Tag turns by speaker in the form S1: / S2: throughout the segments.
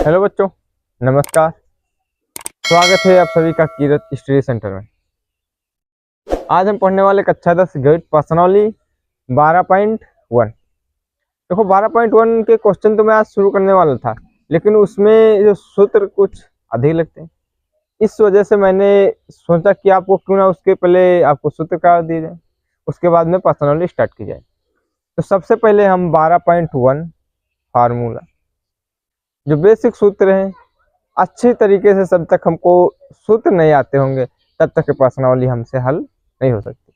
S1: Hello बच्चों, नमस्कार। स्वागत है आप सभी का कीरत स्टडी सेंटर में। आज हम पढ़ने वाले कक्षा 10 गणित पर्सनली 12.1। देखो 12.1 के क्वेश्चन तो मैं आज शुरू करने वाला था, लेकिन उसमें जो सूत्र कुछ अधिक लगते हैं। इस वजह से मैंने सोचा कि आपको क्यों ना उसके पहले आपको सूत्र कर दिए जाए, उसके बाद में पर्सनली स्टार्ट की जाए। तो सबसे पहले हम 12.1 फार्मूला, जो बेसिक सूत्र हैं, अच्छे तरीके से जब तक हमको सूत्र नहीं आते होंगे तब तक पर्सनली हमसे हल नहीं हो सकती।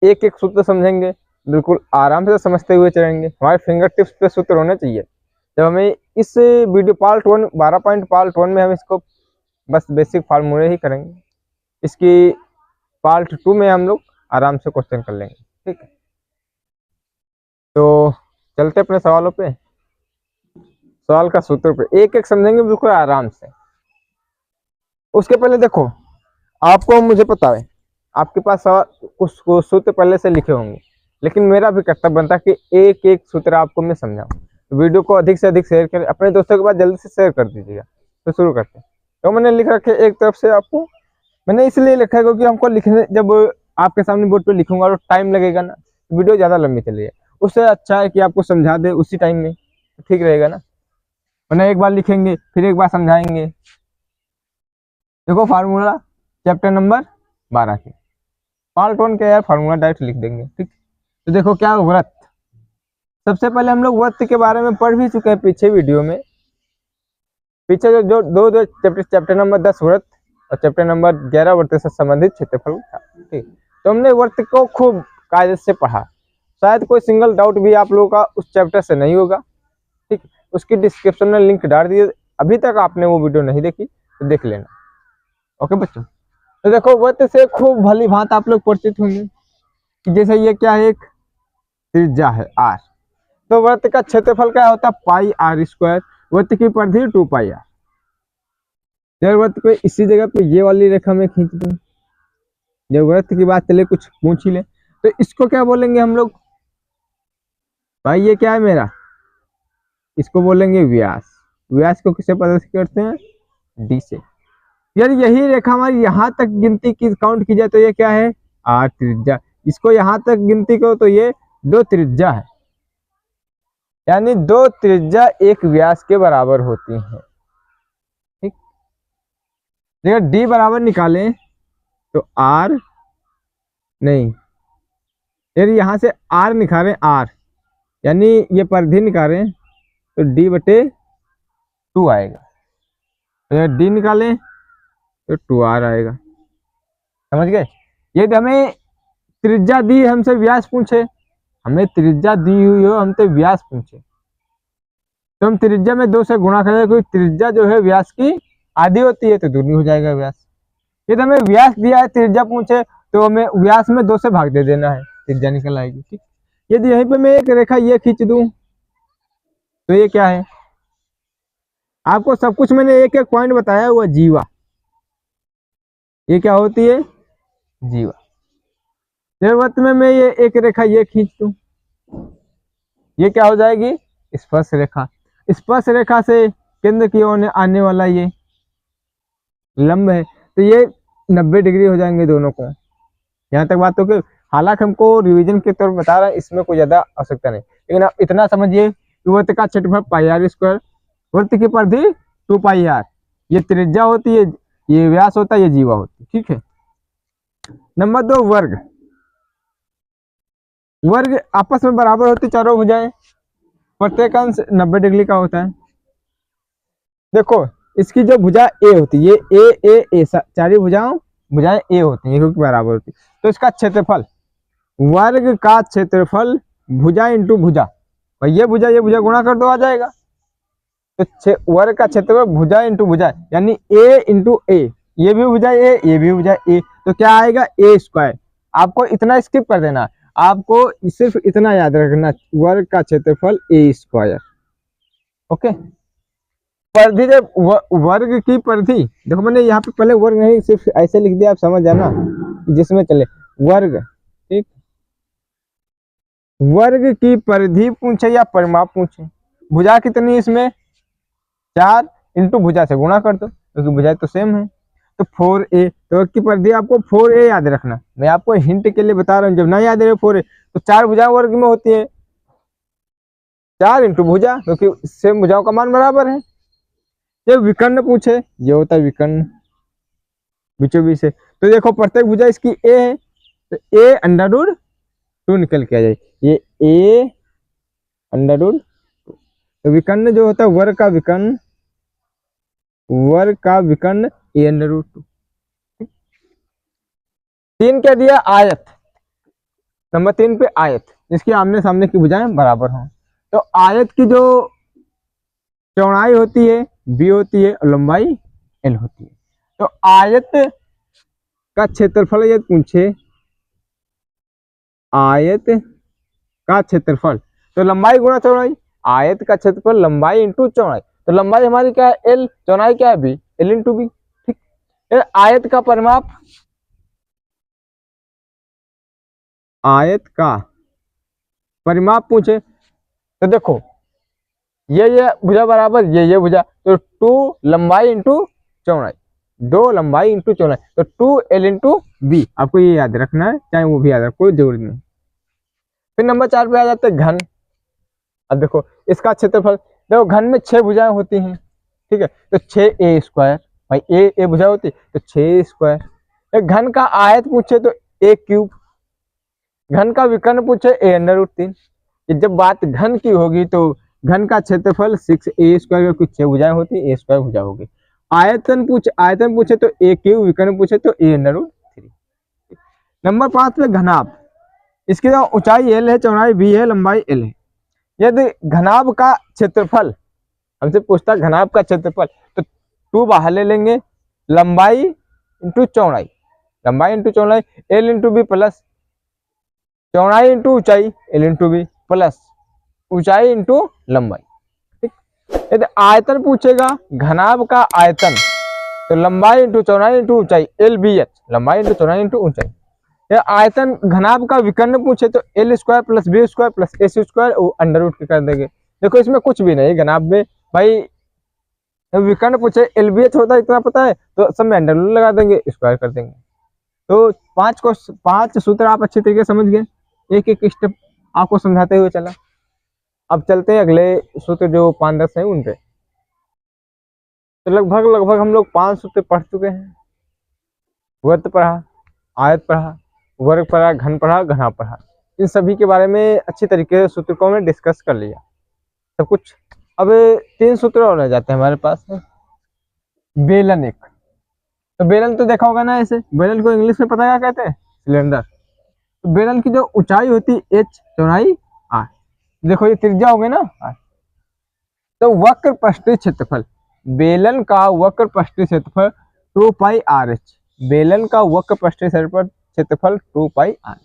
S1: एक एक सूत्र समझेंगे, बिल्कुल आराम से समझते हुए चलेंगे। हमारे फिंगर टिप्स पे सूत्र होने चाहिए। जब हमें इस वीडियो पार्ट 1 12.1 में हम इसको बस बेसिक फार्मूले ही करेंगे, इसकी पार्ट 2 में हम लोग आराम से क्वेश्चन कर लेंगे। ठीक है, तो चलते अपने सवालों पे। सवाल का सूत्र पे एक एक समझेंगे बिल्कुल आराम से। उसके पहले देखो, आपको मुझे पता है आपके पास कुछ सूत्र पहले से लिखे होंगे, लेकिन मेरा भी कर्तव्य बनता है कि एक एक सूत्र आपको मैं समझाऊं। तो वीडियो को अधिक से अधिक शेयर करें, अपने दोस्तों के पास जल्दी से शेयर कर दीजिएगा। तो शुरू करते हैं। तो मैंने लिख रखे एक तरफ से, आपको मैंने इसलिए लिखा है क्योंकि हमको लिखने, जब आपके सामने बोर्ड पे लिखूंगा तो टाइम लगेगा ना, वीडियो ज़्यादा लंबी चलेगी। उससे अच्छा है कि आपको समझा दे उसी टाइम में, ठीक रहेगा ना। वरना एक बार लिखेंगे फिर एक बार समझाएंगे। देखो फार्मूला चैप्टर नंबर 12 के पार्ट 1 के यार फार्मूला डायरेक्ट लिख देंगे। ठीक, तो देखो क्या व्रत। सबसे पहले हम लोग वृत्त के बारे में पढ़ भी चुके हैं पीछे वीडियो में। पीछे जो दो चैप्टर नंबर 10 व्रत और चैप्टर नंबर 11 वृत्त से संबंधित क्षेत्रफल था। ठीक, तो हमने वृत्त को खूब कायदे से पढ़ा। शायद कोई सिंगल डाउट भी आप लोगों का उस चैप्टर से नहीं होगा। ठीक, उसकी डिस्क्रिप्शन में लिंक डाल दिए। अभी तक आपने वो वीडियो नहीं देखी तो देख लेना। ओके बच्चों, तो देखो वृत्त से खूब भली भांत आप लोग परिचित होंगे कि जैसे ये क्या है, एक त्रिज्या है आर। तो वृत्त का क्षेत्रफल क्या होता है, पाई आर स्क्वायर। वृत्त की परिधि 2 पाई आर। जब वृत्त पे इसी जगह पे ये वाली रेखा में खींच दूं, जब वृत्त की बात चले कुछ पूछ ही ले, तो इसको क्या बोलेंगे हम लोग, भाई ये क्या है मेरा, इसको बोलेंगे व्यास। व्यास को किससे पता करते हैं, डी से। यार यही रेखा हमारी यहाँ तक गिनती की काउंट की जाए तो ये क्या है, आर त्रिज्या। इसको यहाँ तक गिनती करो तो ये 2 त्रिज्या है, यानी 2 त्रिज्या एक व्यास के बराबर होती हैं। ठीक, अगर डी बराबर निकालें तो आर नहीं, यार यहाँ से आर निकालें, आर यानी ये परिधि निकालें तो डी बटे 2 आएगा। अगर डी निकालें तो 2r आएगा। समझ गए। ये हमें त्रिज्या दी, हमसे व्यास पूछे, हमें त्रिज्या दी हुई हो, हमसे व्यास पूछे तो हम त्रिज्या में 2 से गुणा करेंगे, क्योंकि त्रिज्या जो है व्यास की आधी होती है तो दूनी हो जाएगा व्यास। यदि हमें व्यास दिया है, त्रिज्या पूछे, तो हमें व्यास में 2 से भाग दे देना है, त्रिज्या निकल आएगी। ठीक, यदि यहीं पे मैं एक रेखा ये खींच दूं तो ये क्या है, आपको सब कुछ मैंने एक एक पॉइंट बताया हुआ, जीवा। ये क्या होती है, जीवा। जरूरत में मैं ये एक रेखा ये खींच दूं, ये क्या हो जाएगी, स्पर्श रेखा। स्पर्श रेखा से केंद्र की ओर आने वाला ये लंब है, तो ये 90 डिग्री हो जाएंगे दोनों को। यहाँ तक बात हो गई। हालांकि हमको रिवीजन के तौर पर बता रहा है, इसमें कोई ज्यादा आवश्यकता नहीं, लेकिन आप इतना समझिए कि वृत्त का क्षेत्रफल पाई आर स्क्वायर, वृत्त की परिधि 2 पाई आर, ये त्रिज्या होती है, ये व्यास होता है, ये जीवा होती है। ठीक है, नंबर 2 वर्ग। वर्ग आपस में बराबर होती चारों भुजाएं, प्रत्येक अंश 90 डिग्री का होता है। देखो इसकी जो भुजा ए होती है, ये ए चारों भुजाएं ए होती हैं क्योंकि बराबर होती है। तो इसका क्षेत्रफल, वर्ग का क्षेत्रफल भुजा इंटू भुजा, और ये भुजा गुणा कर दो आ जाएगा। तो वर्ग का क्षेत्रफल भुजा इंटू भुजा, यानी ए इंटू ए, ये भी भुजा ए, ये भी भुजा ए, तो क्या आएगा, ए स्क्वायर। आपको इतना स्किप कर देना, आपको सिर्फ इतना याद रखना, वर्ग का क्षेत्रफल ए स्क्वायर। ओके, परिधि, जब वर्ग की परिधि, देखो मैंने यहाँ पे पहले वर्ग नहीं सिर्फ ऐसे लिख दिया, आप समझ जाना जिसमें चले वर्ग। ठीक, वर्ग की परिधि पूछे या परिमाप पूछे, भुजा कितनी इसमें 4 इंटू भुजा से गुणा कर दो क्योंकि भुजाएं तो सेम है। तो 4a, तो की पर दिया आपको 4a याद रखना। मैं आपको हिंट के लिए बता रहा हूँ, जब ना याद रहे 4a तो 4 भुजा वर्ग में होती है, 4 इंटू भुजा, क्योंकि सेम भुजाओं का मान बराबर है। ये विकर्ण पूछे, ये होता है विकर्ण बीचों बीच से। तो देखो प्रत्येक भुजा इसकी a है, तो a अंडर रूट 2 निकल के आ जाए, ये a अंडर रूट। तो विकर्ण जो होता है वर्ग का विकर्ण, वर्ग का विकर्ण a अंडर रूट 2। 3 क्या दिया, आयत। नंबर 3 पे आयत जिसकी आमने सामने की भुजाएं बराबर हों। तो आयत की जो चौड़ाई होती है b होती है और लंबाई l होती है। तो आयत का क्षेत्रफल यदि पूछे, आयत का क्षेत्रफल, तो लंबाई गुणा चौड़ाई, आयत का क्षेत्रफल लंबाई इंटू चौड़ाई। तो लंबाई हमारी क्या है l, चौड़ाई क्या है b, l इंटू b। ठीक, आयत का परिमाप, आयत का परिमाप पूछे तो देखो ये भुजा बराबर ये भुजा, तो 2 लंबाई इंटू चौड़ाई, 2 लंबाई इंटू चौड़ाई, तो 2l इंटू बी। आपको ये याद रखना है, चाहे वो भी याद रखो, कोई जरूरी नहीं। फिर नंबर 4 पे आ जाते हैं घन। अब देखो इसका क्षेत्रफल, देखो घन में 6 भुजाएं होती हैं, ठीक है, तो 6a स्क्वायर, भाई ए भुजा होती है तो 6 स्क्वायर। घन का आयत पूछे तो a क्यूब, घन का विकर्ण पूछे a अंडर रूट 3। जब बात घन की होगी तो घन का क्षेत्रफल 6a स्क्वायर, कुछ 6 भुजाएं होती है, a स्क्वायर भुजा होगी। आयतन पूछे तो a क्यूब, विकर्ण पूछे तो a अंडर रूट 3। नंबर 5 पे घनाभ, इसकी जो ऊंचाई l है, चौड़ाई b है, लंबाई l है। यदि घनाभ का क्षेत्रफल हमसे पूछता है, घनाभ का क्षेत्रफल, तो 2 बाहर ले लेंगे, लंबाई इंटू चौड़ाई, लंबाई इंटू चौड़ाई l इंटू बी प्लस चौड़ाई इंटू ऊंचाई l इंटू बी प्लस ऊंचाई इंटू लंबाई। ठीक, यदि आयतन पूछेगा, घनाभ का आयतन, तो लंबाई इंटू चौड़ाई इंटू ऊंचाई एल बी एच, लंबाई इंटू चौड़ाई इंटू ऊंचाई। आयतन घनाभ का विकर्ण पूछे तो L square plus B square plus A square under root के कर देंगे। देखो इसमें कुछ भी नहीं घनाभ में भाई, विकर्ण पूछे एल बी एच होता है इतना पता है, तो सब में अंडर रूट लगा देंगे, स्क्वायर कर देंगे। तो 5 सूत्र आप अच्छे तरीके से समझ गए, एक एक स्टेप आपको समझाते हुए चला। अब चलते हैं अगले सूत्र जो 5-10 है उन पे। तो लगभग हम लोग 5 सूत्र पढ़ चुके हैं। वृत्त पढ़ा, आयत पढ़ा, वर्ग पढ़ा, घन पढ़ा, घना पढ़ा। इन सभी के बारे में अच्छी तरीके से सूत्र को हमने डिस्कस कर लिया सब कुछ। अब 3 सूत्र और रह जाते हैं हमारे पास। बेलन एक, तो बेलन तो देखा होगा ना, ऐसे बेलन को इंग्लिश में पता क्या कहते हैं, सिलेंडर। तो बेलन की जो ऊंचाई होती है h, चौड़ाई r, देखो ये त्रिज्या हो गई ना r। तो वक्र पृष्ठीय क्षेत्रफल, बेलन का वक्र पृष्ठीय क्षेत्रफल 2 पाई आर एच, बेलन का वक्र पृष्ठीय क्षेत्रफल 2 पाई आर।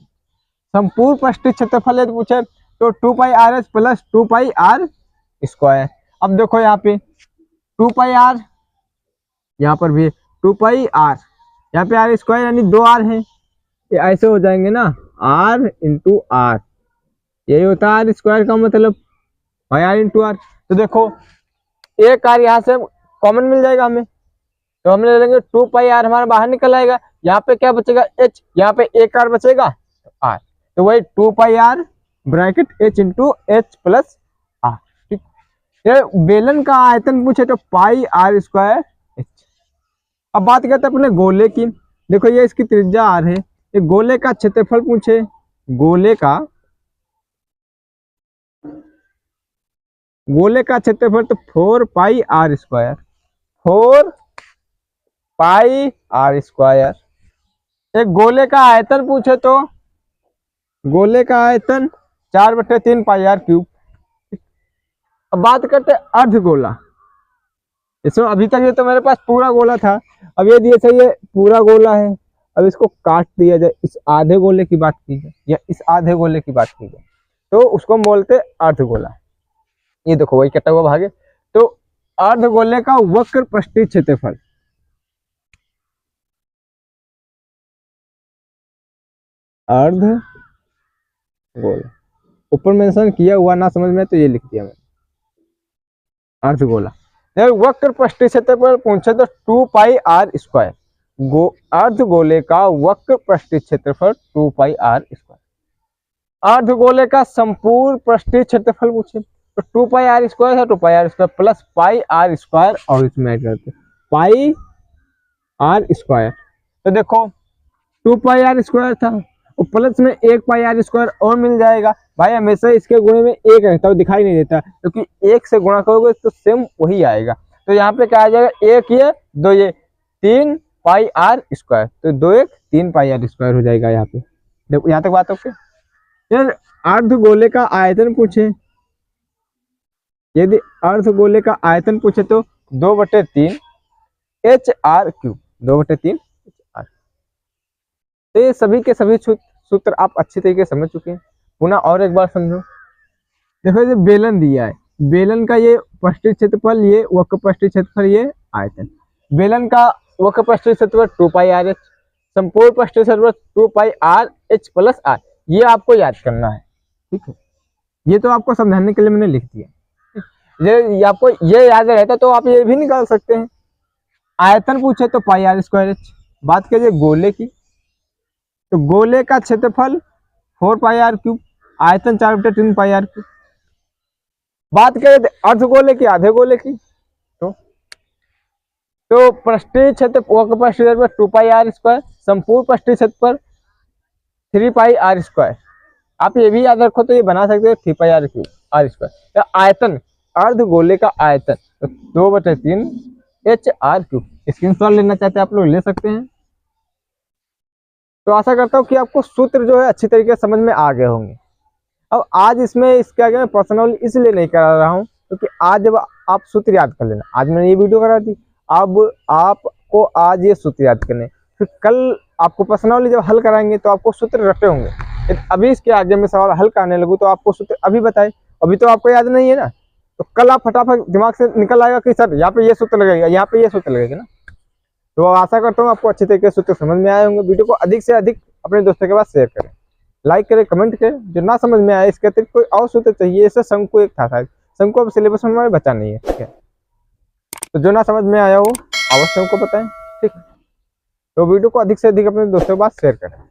S1: संपूर्ण पृष्ठीय क्षेत्रफल यदि पूछे तो 2 pi R H plus 2 pi R square. अब देखो यहाँ पे 2 पाई आर, यहाँ पर भी 2 पाई आर, यहाँ पे आर स्क्वायर यानी 2 आर है, ये ऐसे हो जाएंगे ना, आर इंटू आर, यही होता है आर स्क्वायर का मतलब, भाई आर इंटू आर। तो देखो एक आर यहाँ से कॉमन मिल जाएगा हमें, तो हम ले लेंगे 2 पाई आर, हमारा बाहर निकल आएगा, यहाँ पे क्या बचेगा h, यहाँ पे एक आर बचेगा आर, तो वही 2 pi R bracket h into H plus R. ठीक, ये बेलन का आयतन पूछे तो पाई आर स्क्वायर h। अब बात करते हैं अपने गोले की। देखो ये इसकी त्रिज्या आर है, ये गोले का क्षेत्रफल पूछे, गोले का क्षेत्रफल तो 4 pi R square, 4 pi R square. एक गोले का आयतन पूछे तो गोले का आयतन 4/3 पाई आर क्यूब। अब बात करते हैं अर्धगोला। इसमें अभी तक ये तो मेरे पास पूरा गोला था, अब ये दिए चाहिए पूरा गोला है, अब इसको काट दिया जाए, इस आधे गोले की बात की जाए या इस आधे गोले की बात की जाए तो उसको बोलते अर्धगोला। ये देखो वही कटा हुआ भाग है। तो अर्धगोले का वक्र पृष्ठीय क्षेत्रफल, अर्धगोला ऊपर मेंशन किया हुआ ना समझ में तो ये लिख दिया मैंने, अर्धगोला। वक्र पृष्ठीय क्षेत्रफल पूछे तो 2 पाई आर स्क्वायर, अर्धगोले का वक्र पृष्ठीय क्षेत्रफल 2 पाई आर स्क्वायर। अर्धगोले का संपूर्ण पृष्ठीय क्षेत्रफल पूछे तो 2 पाई आर स्क्वायर है, 2 pi R square plus pi R square और इसमें ऐड करते पाई आर स्क्वायर। तो देखो 2 पाई आर स्क्वायर था और प्लस में 1 पाई आर स्क्वायर और मिल जाएगा। भाई हमेशा इसके गुणे में एक रहता है, दिखाई नहीं देता, क्योंकि एक से गुणा करोगे तो सेम वही आएगा। तो यहाँ पे क्या आ जाएगा, एक ये दो ये 3 पाई आर स्क्वायर, तो 2 1 3 पाई आर स्क्वायर हो जाएगा। यहाँ पे देखो, यहाँ तक बात ओके। यार अर्धगोले का आयतन पूछे, यदि अर्धगोले का आयतन पूछे तो 2/3 एच आर क्यूब, 2/3 आर। तो ये सभी के सभी सूत्र आप अच्छी तरीके से समझ चुके हैं। पुनः और एक बार समझो। देखो ये बेलन दिया है, बेलन का ये पृष्ठीय क्षेत्रफल, ये वक्र पृष्ठीय क्षेत्रफल, ये आयतन। बेलन का वक्र पृष्ठीय क्षेत्रफल 2 पाई आर एच, संपूर्ण पृष्ठीय क्षेत्रफल 2 pi R H plus are. ये आपको याद करना है, ठीक है। ये तो आपको समझाने के लिए मैंने लिख दिया। ये आपको ये याद रहता तो आप ये भी निकाल सकते हैं। आयतन पूछे तो पाई आर स्क्वायर एच। बात करिए गोले की, तो गोले का क्षेत्रफल 4 पाई आर क्यूब, आयतन 4/3 पाई आर क्यूब। बात करें अर्धगोले की, आधे गोले की, तो पृष्ठीय क्षेत्र वक्र पृष्ठीय क्षेत्रफल 2 पाई आर स्क्वायर, संपूर्ण पृष्ठीय क्षेत्रफल 3 पाई आर स्क्वायर। आप ये भी याद रखो तो ये बना सकते हो 3 पाई आर क्यूब आर स्क्वायर। आयतन, अर्धगोले का आयतन तो 2/3 एच आर क्यूब। स्क्रीनशॉट लेना चाहते हैं आप लोग ले सकते हैं। तो आशा करता हूँ कि आपको सूत्र जो है अच्छी तरीके से समझ में आ गए होंगे। अब आज इसमें इसके आगे मैं पर्सनली इसलिए नहीं करा रहा हूँ क्योंकि आज जब आप सूत्र याद कर लेना, आज मैंने ये वीडियो करा दी, अब आपको आज ये सूत्र याद करने, फिर कल आपको पर्सनली जब हल कराएंगे तो आपको सूत्र रटे होंगे। अभी इसके आगे मैं सवाल हल करने लगूँ तो आपको सूत्र अभी बताए, अभी तो आपको याद नहीं है ना, तो कल आप फटाफट दिमाग से निकल आएगा कि सर यहाँ पे ये सूत्र लगेगा, यहाँ पे ये सूत्र लगेगा ना। तो आशा करता हूँ आपको अच्छी तरीके से सूत्र समझ में आए होंगे। वीडियो को अधिक से अधिक अपने दोस्तों के पास शेयर करें, लाइक करें, कमेंट करें। जो ना समझ में आए इसके अतिरिक्त कोई और सूत्र चाहिए, इससे शंकु एक था शायद, शंकु अब सिलेबस में हमारे बचा नहीं है, ठीक है। तो जो ना समझ में आया हो अवश्य हमको बताएं, ठीक। तो वीडियो को अधिक से अधिक अपने दोस्तों के पास शेयर करें।